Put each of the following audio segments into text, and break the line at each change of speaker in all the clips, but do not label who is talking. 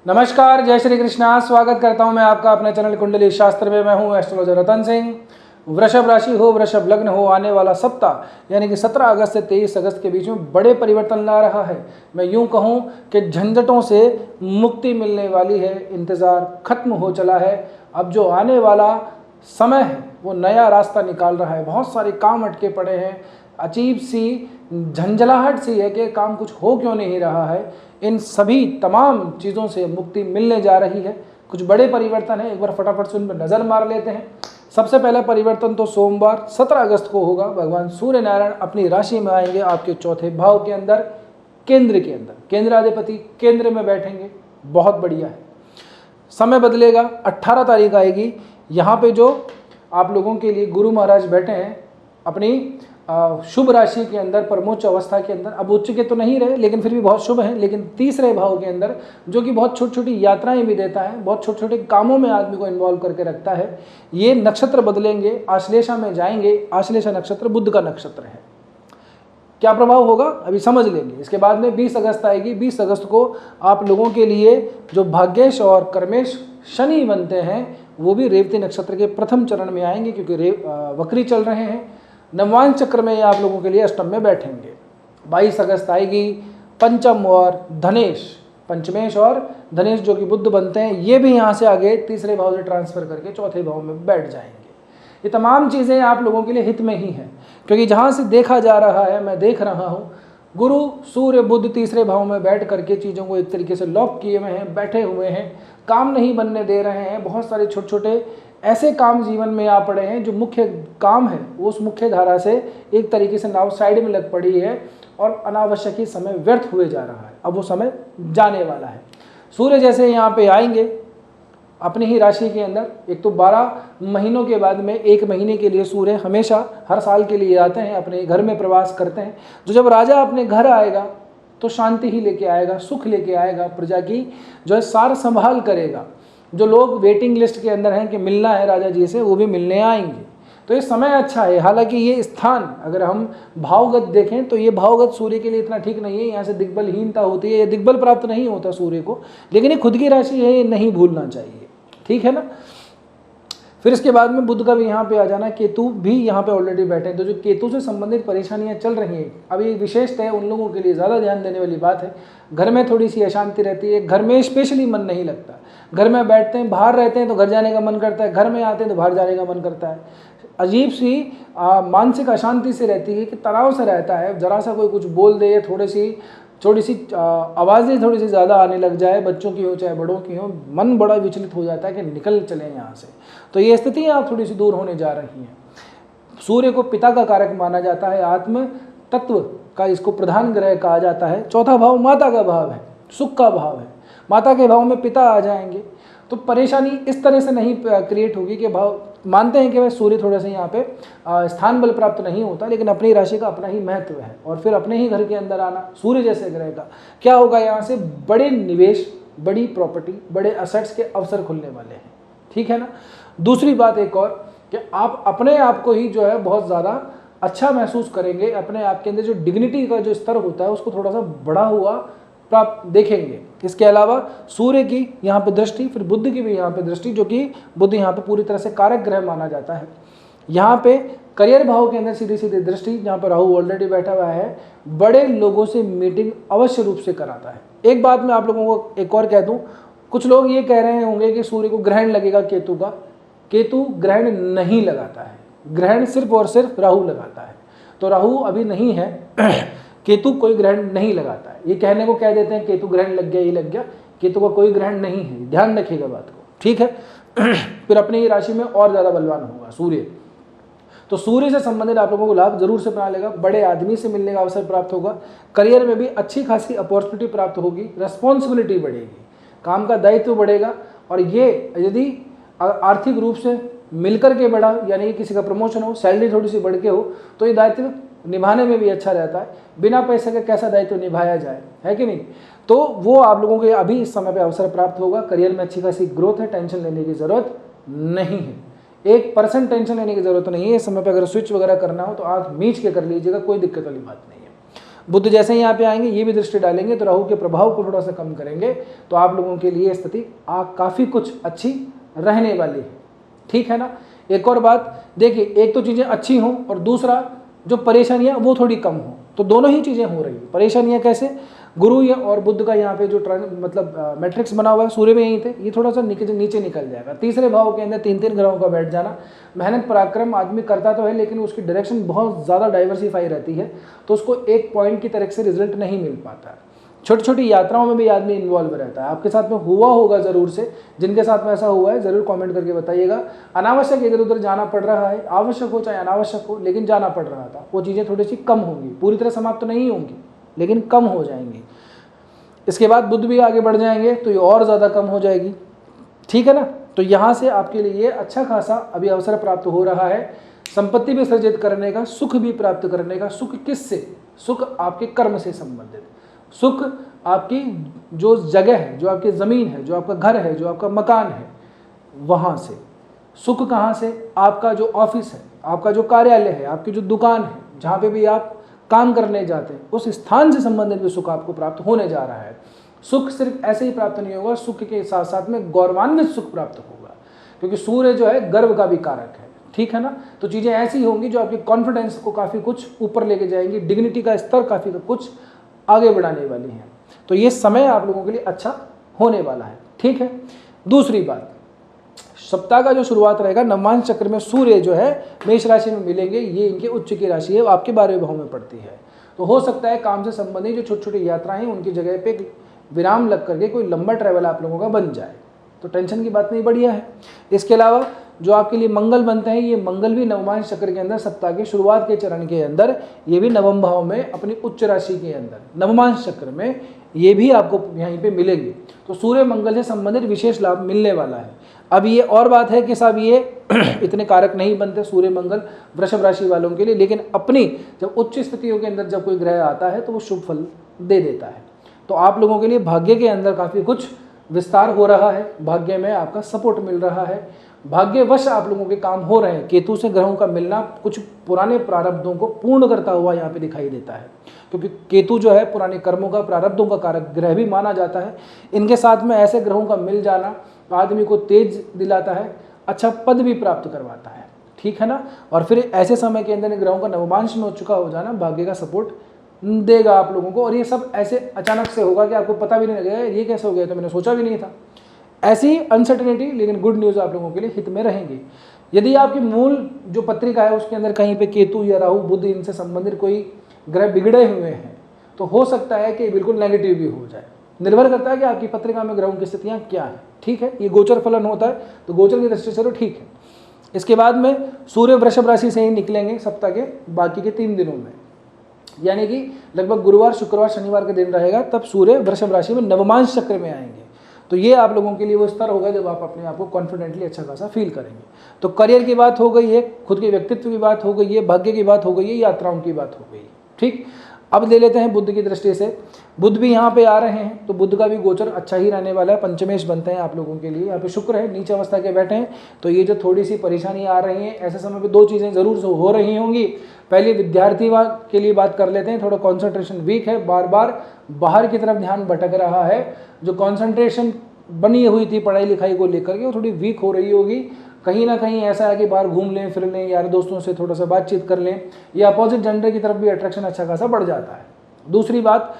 नमस्कार, जय श्री कृष्णा। स्वागत करता हूं मैं आपका अपने चैनल कुंडली शास्त्र में। मैं हूं एस्ट्रोलॉजर रतन सिंह। वृषभ राशि हो, वृषभ लग्न हो, आने वाला सप्ताह यानी कि 17 अगस्त से 23 अगस्त के बीच में बड़े परिवर्तन ला रहा है। मैं यूं कहूं कि झंझटों से मुक्ति मिलने वाली है, इंतज़ार खत्म हो चला है। अब जो आने वाला समय है वो नया रास्ता निकाल रहा है। बहुत सारे काम अटके पड़े हैं, अजीब सी झंझलाहट सी है कि काम कुछ हो क्यों नहीं रहा है। इन सभी तमाम चीज़ों से मुक्ति मिलने जा रही है। कुछ बड़े परिवर्तन है, एक बार फटाफट से उन पर नज़र मार लेते हैं। सबसे पहला परिवर्तन तो सोमवार 17 अगस्त को होगा। भगवान सूर्य नारायण अपनी राशि में आएंगे, आपके चौथे भाव के अंदर, केंद्र के अंदर। केंद्राधिपति केंद्र में बैठेंगे, बहुत बढ़िया है। समय बदलेगा, 18 तारीख आएगी। यहाँ पे जो आप लोगों के लिए गुरु महाराज बैठे हैं अपनी शुभ राशि के अंदर, परमोच्च अवस्था के अंदर। अब उच्च के तो नहीं रहे लेकिन फिर भी बहुत शुभ है, लेकिन तीसरे भाव के अंदर, जो कि बहुत छोटी छोटी यात्राएं भी देता है, बहुत छोटे छोटे कामों में आदमी को इन्वॉल्व करके रखता है। ये नक्षत्र बदलेंगे, आश्लेषा में जाएंगे। आश्लेषा नक्षत्र बुध का नक्षत्र है। क्या प्रभाव होगा अभी समझ लेंगे। इसके बाद में 20 अगस्त आएगी। 20 अगस्त को आप लोगों के लिए जो भाग्येश और कर्मेश शनि बनते हैं वो भी रेवती नक्षत्र के प्रथम चरण में आएंगे, क्योंकि वक्री चल रहे हैं। नववान चक्र में आप लोगों के लिए अष्टम में बैठेंगे। 22 अगस्त आएगी। पंचम और धनेश, पंचमेश और धनेश जो कि बुध बनते हैं, ये भी यहाँ से आगे तीसरे भाव से ट्रांसफर करके चौथे भाव में बैठ जाएंगे। ये तमाम चीज़ें आप लोगों के लिए हित में ही हैं, क्योंकि जहाँ से देखा जा रहा है, मैं देख रहा हूँ, गुरु सूर्य बुध तीसरे भाव में बैठ करके चीज़ों को एक तरीके से लॉक किए हुए हैं, बैठे हुए हैं, काम नहीं बनने दे रहे हैं। बहुत सारे छोटे छोटे ऐसे काम जीवन में आ पड़े हैं जो मुख्य काम है वो उस मुख्य धारा से एक तरीके से नाव साइड में लग पड़ी है और अनावश्यक ही समय व्यर्थ हुए जा रहा है। अब वो समय जाने वाला है। सूर्य जैसे यहाँ पे आएंगे अपनी ही राशि के अंदर, एक तो 12 महीनों के बाद में 1 महीने के लिए सूर्य हमेशा हर साल के लिए आते हैं, अपने घर में प्रवास करते हैं। तो जब राजा अपने घर आएगा तो शांति ही लेके आएगा, सुख लेके आएगा, प्रजा की जो है सार संभाल करेगा। जो लोग वेटिंग लिस्ट के अंदर हैं कि मिलना है राजा जी से, वो भी मिलने आएंगे। तो ये समय अच्छा है। हालांकि ये स्थान अगर हम भावगत देखें तो ये भावगत सूर्य के लिए इतना ठीक नहीं है। यहाँ से दिग्बलहीनता होती है, ये दिग्बल प्राप्त नहीं होता सूर्य को, लेकिन ये खुद की राशि है, ये नहीं भूलना चाहिए, ठीक है ना। फिर इसके बाद में बुध का भी यहाँ पे आ जाना, केतु भी यहाँ पे ऑलरेडी बैठे हैं। तो जो केतु से संबंधित परेशानियाँ चल रही हैं, अभी विशेषतः है उन लोगों के लिए ज़्यादा ध्यान देने वाली बात है। घर में थोड़ी सी अशांति रहती है, घर में स्पेशली मन नहीं लगता। घर में बैठते हैं, बाहर रहते हैं तो घर जाने का मन करता है, घर में आते हैं तो बाहर जाने का मन करता है। अजीब सी मानसिक अशांति से रहती है कि तनाव से रहता है। जरा सा कोई कुछ बोल दे, थोड़ी सी आवाज़ें थोड़ी सी ज़्यादा आने लग जाए, बच्चों की हो चाहे बड़ों की हो, मन बड़ा विचलित हो जाता है कि निकल चले यहाँ से। तो ये स्थितियाँ आप थोड़ी सी दूर होने जा रही हैं। सूर्य को पिता का कारक माना जाता है, आत्म तत्व का इसको प्रधान ग्रह कहा जाता है। चौथा भाव माता का भाव है, सुख का भाव है। माता के भाव में पिता आ जाएंगे तो परेशानी इस तरह से नहीं क्रिएट होगी कि भाव मानते हैं कि भाई सूर्य थोड़ा सा यहाँ पे स्थान बल प्राप्त नहीं होता, लेकिन अपनी राशि का अपना ही महत्व है। और फिर अपने ही घर के अंदर आना सूर्य जैसे ग्रह का क्या होगा, यहाँ से बड़े निवेश, बड़ी प्रॉपर्टी, बड़े असेट्स के अवसर खुलने वाले हैं, ठीक है ना। दूसरी बात एक और कि आप अपने आप को ही जो है बहुत ज़्यादा अच्छा महसूस करेंगे। अपने आप के अंदर जो डिग्निटी का जो स्तर होता है उसको थोड़ा सा बढ़ा हुआ प्राप्त देखेंगे। इसके अलावा सूर्य की यहाँ पे दृष्टि, फिर बुध की भी यहाँ पे दृष्टि, जो कि बुध यहाँ पे पूरी तरह से कारक ग्रह माना जाता है। यहाँ पे करियर भाव के अंदर सीधी सीधी दृष्टि, जहाँ पर राहु ऑलरेडी बैठा हुआ है, बड़े लोगों से मीटिंग अवश्य रूप से कराता है। एक बात मैं आप लोगों को एक और कह दूँ, कुछ लोग ये कह रहे होंगे कि सूर्य को ग्रहण लगेगा केतु का। केतु ग्रहण नहीं लगाता है, ग्रहण सिर्फ और सिर्फ राहु लगाता है। तो राहु अभी नहीं है, केतु कोई ग्रहण नहीं लगाता है। ये कहने को कह देते हैं केतु ग्रहण लग गया, ये लग गया, केतु का कोई ग्रहण नहीं है, ध्यान रखिएगा बात को, ठीक है। फिर अपनी ही राशि में और ज़्यादा बलवान होगा सूर्य। तो सूर्य से संबंधित आप लोगों को लाभ जरूर से बना लेगा। बड़े आदमी से मिलने का अवसर प्राप्त होगा। करियर में भी अच्छी खासी अपॉर्चुनिटी प्राप्त होगी। रिस्पॉन्सिबिलिटी बढ़ेगी, काम का दायित्व बढ़ेगा। और ये यदि आर्थिक रूप से मिलकर के बढ़ा, यानी कि किसी का प्रमोशन हो, सैलरी थोड़ी सी बढ़ के हो, तो ये दायित्व निभाने में भी अच्छा रहता है। बिना पैसे के कैसा दायित्व निभाया जाए, है कि नहीं। तो वो आप लोगों को अभी इस समय पे अवसर प्राप्त होगा। करियर में अच्छी खासी ग्रोथ है, टेंशन लेने की ज़रूरत नहीं है। 1% टेंशन लेने की ज़रूरत नहीं है। इस समय पे अगर स्विच वगैरह करना हो तो आँख मीच के कर लीजिएगा, कोई दिक्कत वाली बात नहीं है। बुध जैसे ही यहाँ पे आएंगे ये भी दृष्टि डालेंगे तो राहु के प्रभाव को थोड़ा सा कम करेंगे, तो आप लोगों के लिए स्थिति काफ़ी कुछ अच्छी रहने वाली है। ठीक है ना। एक और बात देखिए, एक तो चीज़ें अच्छी हों और दूसरा जो परेशानियाँ वो थोड़ी कम हों, तो दोनों ही चीज़ें हो रही हैं। परेशानियाँ कैसे, गुरु या और बुध का यहाँ पे जो मतलब मैट्रिक्स बना हुआ है, सूर्य में यहीं थे, ये थोड़ा सा नीचे निकल जाएगा। तीसरे भाव के अंदर 3 ग्रहों का बैठ जाना, मेहनत पराक्रम आदमी करता तो है लेकिन उसकी डायरेक्शन बहुत ज़्यादा डाइवर्सिफाई रहती है, तो उसको एक पॉइंट की तरह से रिजल्ट नहीं मिल पाता है। छोटी छोटी यात्राओं में भी आदमी इन्वॉल्व रहता है। आपके साथ में हुआ होगा ज़रूर से, जिनके साथ में ऐसा हुआ है ज़रूर कमेंट करके बताइएगा। अनावश्यक इधर उधर जाना पड़ रहा है, आवश्यक हो चाहे अनावश्यक हो, लेकिन जाना पड़ रहा था, वो चीज़ें थोड़ी सी कम होंगी, पूरी तरह समाप्त तो नहीं होंगी लेकिन कम हो जाएंगी। इसके बाद बुध भी आगे बढ़ जाएंगे तो ये और ज़्यादा कम हो जाएगी। ठीक है ना। तो यहाँ से आपके लिए अच्छा खासा अभी अवसर प्राप्त हो रहा है, संपत्ति भी सृजित करने का, सुख भी प्राप्त करने का। सुख किससे, सुख आपके कर्म से संबंधित, सुख आपकी जो जगह है, जो आपकी ज़मीन है, जो आपका घर है, जो आपका मकान है, वहाँ से। सुख कहाँ से, आपका जो ऑफिस है, आपका जो कार्यालय है, आपकी जो दुकान है, जहाँ पे भी आप काम करने जाते हैं, उस स्थान से संबंधित भी सुख आपको प्राप्त होने जा रहा है। सुख सिर्फ ऐसे ही प्राप्त नहीं होगा, सुख के साथ साथ में गौरवान्वित सुख प्राप्त होगा, क्योंकि सूर्य जो है गर्व का भी कारक है। ठीक है ना। तो चीज़ें ऐसी होंगी जो आपकी कॉन्फिडेंस को काफ़ी कुछ ऊपर लेके जाएंगी, डिग्निटी का स्तर काफ़ी कुछ आगे बढ़ाने वाली हैं। तो ये समय आप लोगों के लिए अच्छा होने वाला है। ठीक है। दूसरी बात, सप्ताह का जो शुरुआत रहेगा, नवमांश चक्र में सूर्य जो है मेष राशि में मिलेंगे, ये इनके उच्च की राशि है, आपके 12वें भाव में पड़ती है। तो हो सकता है काम से संबंधित जो छोटी छोटी यात्राएं हैं उनकी जगह पे विराम लग करके कोई लंबा ट्रैवल आप लोगों का बन जाए, तो टेंशन की बात नहीं, बढ़िया है। इसके अलावा जो आपके लिए मंगल बनते हैं, ये मंगल भी नवमांश चक्र के अंदर सप्ताह के शुरुआत के चरण के अंदर ये भी नवम भाव में अपनी उच्च राशि के अंदर नवमांश चक्र में ये भी आपको यहीं पे मिलेंगे। तो सूर्य मंगल से संबंधित विशेष लाभ मिलने वाला है। अब ये और बात है कि साहब ये इतने कारक नहीं बनते सूर्य मंगल वृषभ राशि वालों के लिए, लेकिन अपनी जब उच्च स्थितियों के अंदर जब कोई ग्रह आता है तो वो शुभ फल दे देता है। तो आप लोगों के लिए भाग्य के अंदर काफ़ी कुछ विस्तार हो रहा है, भाग्य में आपका सपोर्ट मिल रहा है, भाग्यवश आप लोगों के काम हो रहे हैं। केतु से ग्रहों का मिलना कुछ पुराने प्रारब्धों को पूर्ण करता हुआ यहाँ पे दिखाई देता है, क्योंकि केतु जो है पुराने कर्मों का, प्रारब्धों का कारक ग्रह भी माना जाता है। इनके साथ में ऐसे ग्रहों का मिल जाना आदमी को तेज दिलाता है, अच्छा पद भी प्राप्त करवाता है। ठीक है ना। और फिर ऐसे समय के अंदर ग्रहों का नवमांश में हो चुका हो जाना भाग्य का सपोर्ट देगा आप लोगों को, और ये सब ऐसे अचानक से होगा कि आपको पता भी नहीं लगेगा ये कैसे हो गया, तो मैंने सोचा भी नहीं था। ऐसी अनसर्टेनिटी लेकिन गुड न्यूज़ आप लोगों के लिए हित में रहेंगी। यदि आपकी मूल जो पत्रिका है उसके अंदर कहीं पे केतु या राहु बुध इनसे संबंधित कोई ग्रह बिगड़े हुए हैं तो हो सकता है कि बिल्कुल नेगेटिव भी हो जाए, निर्भर करता है कि आपकी पत्रिका में ग्रहों की स्थितियाँ क्या हैं। ठीक है। ये गोचर फलन होता है तो गोचर की दृष्टि से तो ठीक है। इसके बाद में सूर्य वृषभ राशि से ही निकलेंगे सप्ताह के बाकी के 3 दिनों में, यानी कि लगभग गुरुवार शुक्रवार शनिवार का दिन रहेगा, तब सूर्य वृषभ राशि में नवमांश चक्र में आएंगे। तो ये आप लोगों के लिए वो स्तर होगा जब आप अपने आप को कॉन्फिडेंटली अच्छा खासा फील करेंगे। तो करियर की बात हो गई है, खुद के व्यक्तित्व की बात हो गई है, भाग्य की बात हो गई है, यात्राओं की बात हो गई है। ठीक। अब ले लेते हैं बुध की दृष्टि से। बुध भी यहाँ पे आ रहे हैं तो बुध का भी गोचर अच्छा ही रहने वाला है, पंचमेश बनते हैं आप लोगों के लिए। यहाँ पे शुक्र है नीच अवस्था के बैठे हैं, तो ये जो थोड़ी सी परेशानी आ रही है ऐसे समय पे 2 चीज़ें ज़रूर हो रही होंगी। पहले विद्यार्थी के लिए बात कर लेते हैं, थोड़ा कॉन्सेंट्रेशन वीक है, बार बार बाहर की तरफ ध्यान भटक रहा है, जो कॉन्सेंट्रेशन बनी हुई थी पढ़ाई लिखाई को लेकर के वो थोड़ी वीक हो रही होगी। कहीं ना कहीं ऐसा है कि बाहर घूम लें फिर लें, यार दोस्तों से थोड़ा सा बातचीत कर लें, या अपोजिट जेंडर की तरफ भी अट्रैक्शन अच्छा खासा बढ़ जाता है। दूसरी बात,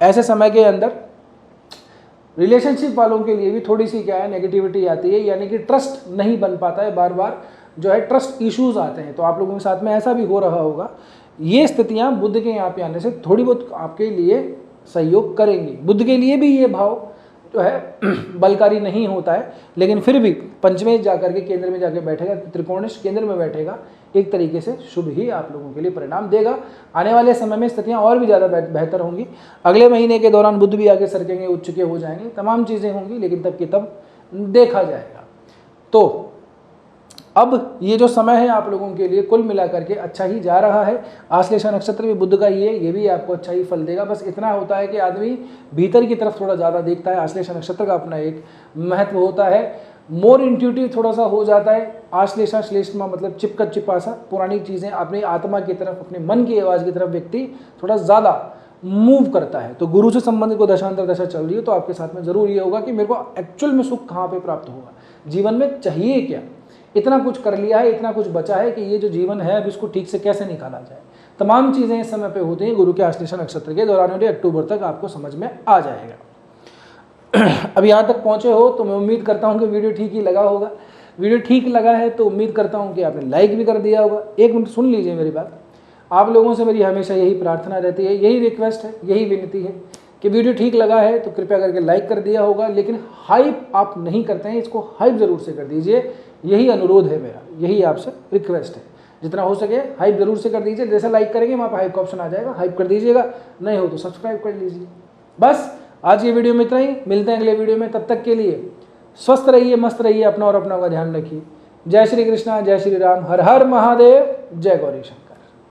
ऐसे समय के अंदर रिलेशनशिप वालों के लिए भी थोड़ी सी क्या है नेगेटिविटी आती है, यानी कि ट्रस्ट नहीं बन पाता है, बार बार जो है ट्रस्ट इश्यूज आते हैं। तो आप लोगों के साथ में ऐसा भी हो रहा होगा। ये स्थितियाँ बुध के यहाँ पे आने से थोड़ी बहुत आपके लिए सहयोग करेंगी। बुध के लिए भी ये भाव जो है बलकारी नहीं होता है, लेकिन फिर भी पंचमेश जाकर के केंद्र में जाकर बैठेगा, त्रिकोणेश केंद्र में बैठेगा, एक तरीके से शुभ ही आप लोगों के लिए परिणाम देगा। आने वाले समय में स्थितियां और भी ज़्यादा बेहतर होंगी। अगले महीने के दौरान बुध भी आगे सरकेंगे, उच्च के हो जाएंगे, तमाम चीज़ें होंगी, लेकिन तब की तब देखा जाएगा। तो अब ये जो समय है आप लोगों के लिए कुल मिलाकर के अच्छा ही जा रहा है। आश्लेषा नक्षत्र भी बुध का ही है, ये भी आपको अच्छा ही फल देगा। बस इतना होता है कि आदमी भीतर की तरफ थोड़ा ज़्यादा देखता है। आश्लेषा नक्षत्र का अपना एक महत्व होता है, मोर इंट्यूटिव थोड़ा सा हो जाता है। आश्लेषा श्लेष्मा मतलब चिपका चिपासा, पुरानी चीज़ें अपनी आत्मा की तरफ, अपने मन की आवाज़ की तरफ व्यक्ति थोड़ा ज़्यादा मूव करता है। तो गुरु से संबंधित को दशांतर दशा चल रही है तो आपके साथ में ज़रूर ये होगा कि मेरे को एक्चुअल में सुख कहाँ पे प्राप्त होगा, जीवन में चाहिए क्या, इतना कुछ कर लिया है, इतना कुछ बचा है कि ये जो जीवन है अब इसको ठीक से कैसे निकाला जाए। तमाम चीज़ें इस समय पे होती हैं। गुरु के आश्लेषा नक्षत्र के दौरान होते अक्टूबर तक आपको समझ में आ जाएगा। अब यहाँ तक पहुँचे हो तो मैं उम्मीद करता हूँ कि वीडियो ठीक ही लगा होगा। वीडियो ठीक लगा है तो उम्मीद करता हूँ कि आपने लाइक भी कर दिया होगा। एक मिनट सुन लीजिए मेरी बात। आप लोगों से मेरी हमेशा यही प्रार्थना रहती है, यही रिक्वेस्ट है, यही विनती है कि वीडियो ठीक लगा है तो कृपया करके लाइक कर दिया होगा, लेकिन हाइप आप नहीं करते हैं, इसको हाइप ज़रूर से कर दीजिए। यही अनुरोध है मेरा, यही आपसे रिक्वेस्ट है। जितना हो सके हाइप ज़रूर से कर दीजिए। जैसे लाइक करेंगे वहाँ पर हाइप का ऑप्शन आ जाएगा, हाइप कर दीजिएगा। नहीं हो तो सब्सक्राइब कर लीजिए। बस आज ये वीडियो में इतना ही, मिलते हैं अगले वीडियो में। तब तक के लिए स्वस्थ रहिए, मस्त रहिए, अपना और अपना का ध्यान रखिए। जय श्री कृष्णा, जय श्री राम, हर हर महादेव, जय गौरीश।